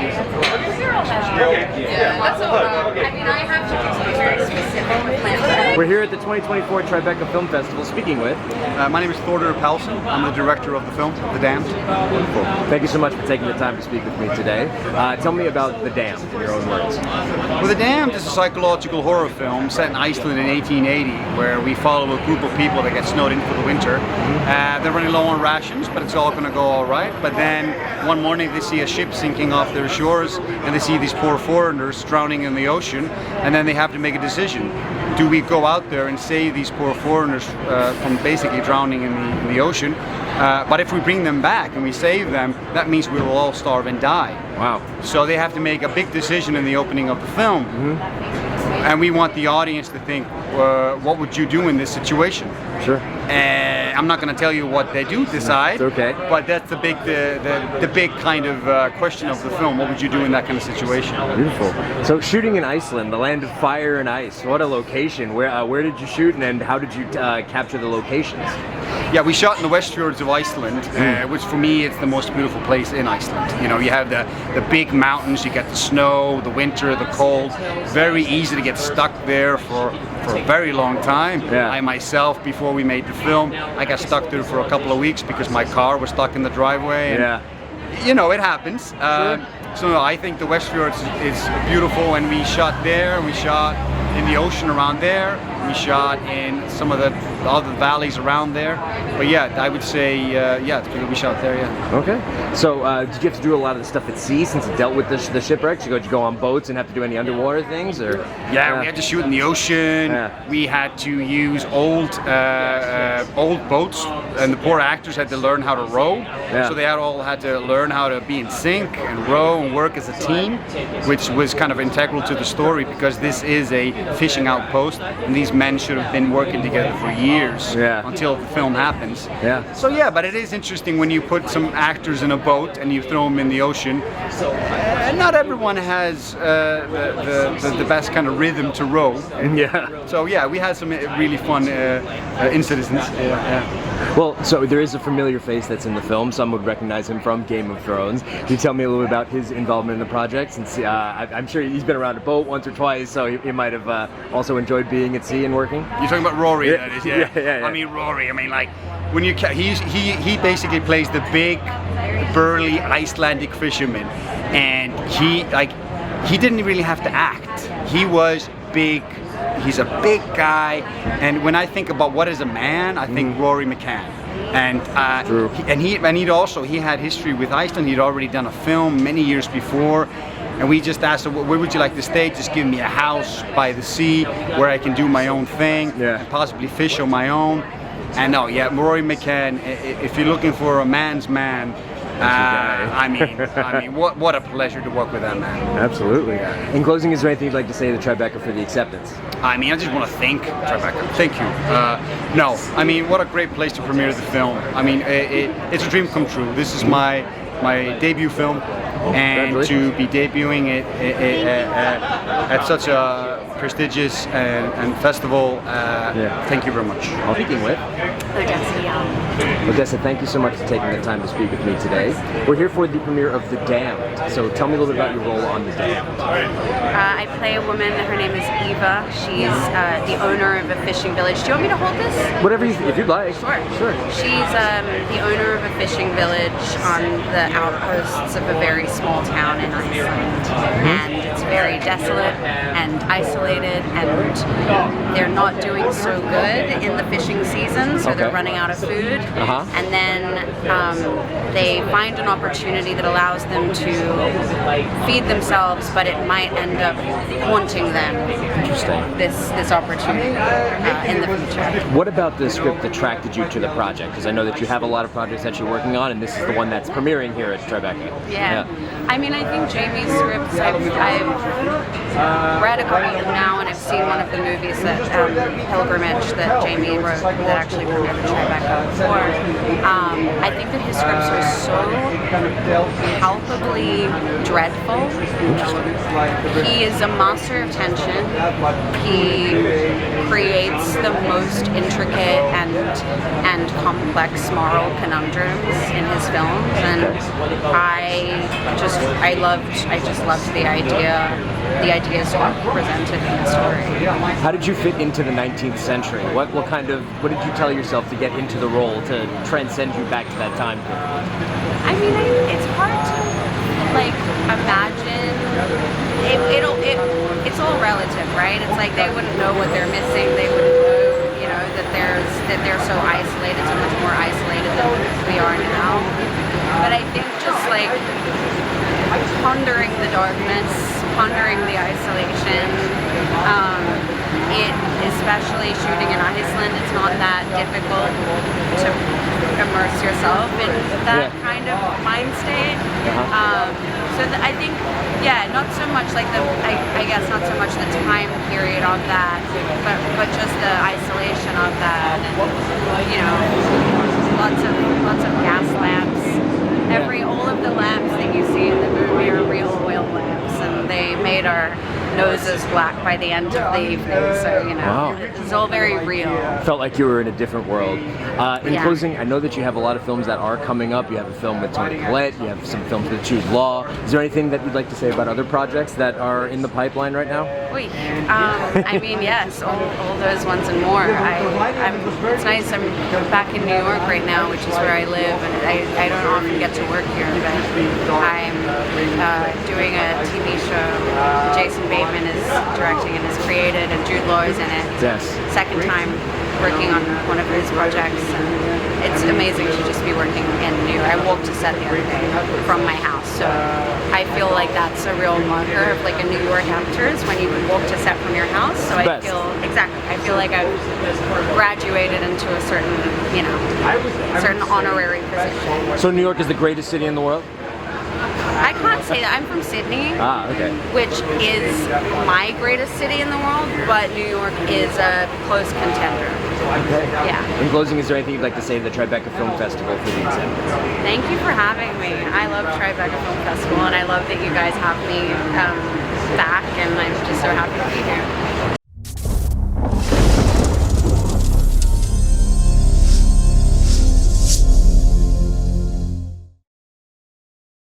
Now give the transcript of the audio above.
That's I mean, I have to do something very specific. We're here at the 2024 Tribeca Film Festival speaking with... my name is Thordur Palsson. I'm the director of the film, The Damned. Wonderful. Thank you so much for taking the time to speak with me today. Tell me about The Damned in your own words. Well, The Damned is a psychological horror film set in Iceland in 1880 where we follow a group of people that get snowed in for the winter. They're running low on rations, but it's all going to go all right. But then one morning they see a ship sinking off their shores and they see these poor foreigners drowning in the ocean, and then they have to make a decision. Do we go out there and save these poor foreigners from basically drowning in the ocean? But if we bring them back and we save them, that means we will all starve and die. Wow. So they have to make a big decision in the opening of the film. And we want the audience to think, what would you do in this situation? Sure. I'm not going to tell you what they do decide. It's okay. But that's the big kind of question of the film. What would you do in that kind of situation? Beautiful. So shooting in Iceland, the land of fire and ice. What a location. Where did you shoot, and how did you capture the locations? Yeah, we shot in the West Fjords of Iceland, which for me is the most beautiful place in Iceland. You know, you have the big mountains, you get the snow, the winter, the cold. Very easy to get stuck there for a very long time. Yeah. I myself, before we made the film, I got stuck there for a couple of weeks because my car was stuck in the driveway. And, you know, it happens. So no, I think the West Fjords is beautiful, and we shot there, we shot in the ocean around there, we shot in some of the other valleys around there. But yeah, I would say, we shot there, yeah. Okay. So did you have to do a lot of the stuff at sea since it dealt with the shipwrecks? Did you go on boats and have to do any underwater things? Or Yeah, we had to shoot in the ocean. Yeah. We had to use old boats, and the poor actors had to learn how to row. Yeah. So they all had to learn how to be in sync and row and work as a team, which was kind of integral to the story because this is a fishing outpost, and these men should have been working together for years until the film happens. Yeah. So yeah, but it is interesting when you put some actors in a boat and you throw them in the ocean. Not everyone has the best kind of rhythm to row. Yeah. So yeah, we had some really fun incidents. Well, so there is a familiar face that's in the film. Some would recognize him from Game of Thrones. Can you tell me a little bit about his involvement in the project? Since I'm sure he's been around a boat once or twice, so he might have also enjoyed being at sea and working. You're talking about Rory, that is, yeah. Yeah. I mean, Rory. I mean, like when he basically plays the big, burly Icelandic fisherman, and he didn't really have to act. He was big. He's a big guy, and when I think about what is a man, I think Rory McCann. And he had history with Iceland. He'd already done a film many years before, and we just asked him, where would you like to stay? Just give me a house by the sea where I can do my own thing and possibly fish on my own. And no, yeah, Rory McCann. If you're looking for a man's man, I mean, what a pleasure to work with that man. Absolutely. In closing, is there anything you'd like to say to Tribeca for the acceptance? I mean, I just want to thank Tribeca. Thank you. No, I mean, what a great place to premiere the film. I mean, it's a dream come true. This is my debut film, and to be debuting it at such a prestigious and festival, thank you very much. Speaking with Odessa, thank you so much for taking the time to speak with me today. We're here for the premiere of The Damned, so tell me a little bit about your role on The Damned. I play a woman, her name is Eva. She's the owner of a fishing village. Do you want me to hold this? Whatever if you'd like. Sure. She's the owner of a fishing village on the outposts of a very small town in Iceland. And it's very desolate and isolated, and they're not doing so good in the fishing season, so they're running out of food. And then they find an opportunity that allows them to feed themselves, but it might end up haunting them. Interesting. This opportunity in the future. What about the script attracted you to the project? Because I know that you have a lot of projects that you're working on, and this is the one that's premiering here at Tribeca. Yeah. I mean, I think Jamie's scripts, I've read a couple of them now, and I've seen one of the movies that Pilgrimage that Jamie wrote that actually premiered at Tribeca before. I think that his scripts are so palpably dreadful. He is a master of tension. He creates the most intricate and complex moral conundrums in his films, and I just loved the ideas presented in the story. How did you fit into the 19th century? What did you tell yourself to get into the role to transcend you back to that time period? I mean, it's hard to imagine. It's all relative, right? It's like they wouldn't know what they're missing. They wouldn't know, that they're so isolated, so much more isolated than we are now. But I think just pondering the darkness, pondering the isolation, especially shooting in Iceland, it's not that difficult to immerse yourself in that kind of mind state. I think, not so much I guess not so much the time period of that, but just the isolation of that, and lots of gas lamps. All of the lamps that you see in the movie are real oil lamps, and they made our noses black by the end of the evening, so Wow. It's all very real. Felt like you were in a different world. In closing, I know that you have a lot of films that are coming up. You have a film with Tony Collette, you have some films with Jude Law. Is there anything that you'd like to say about other projects that are in the pipeline right now? I mean, yes, all those ones and more. It's nice, I'm back in New York right now, which is where I live, and I don't often get to work here, but I'm doing a TV show. Jason Bateman is directing and has created, and Jude Law is in it. Yes. Second time working on one of his projects, and it's amazing to just be working in New York. I walked to set the other day from my house, so I feel like that's a real marker of a New York actor, is when you can walk to set from your house. So I feel like I've graduated into a certain, certain honorary position. So New York is the greatest city in the world? I can't say that. I'm from Sydney, okay. which is my greatest city in the world, but New York is a close contender. Okay. Yeah. In closing, is there anything you'd like to say to the Tribeca Film Festival for the exhibits? Thank you for having me. I love Tribeca Film Festival, and I love that you guys have me back, and I'm just so happy to be here.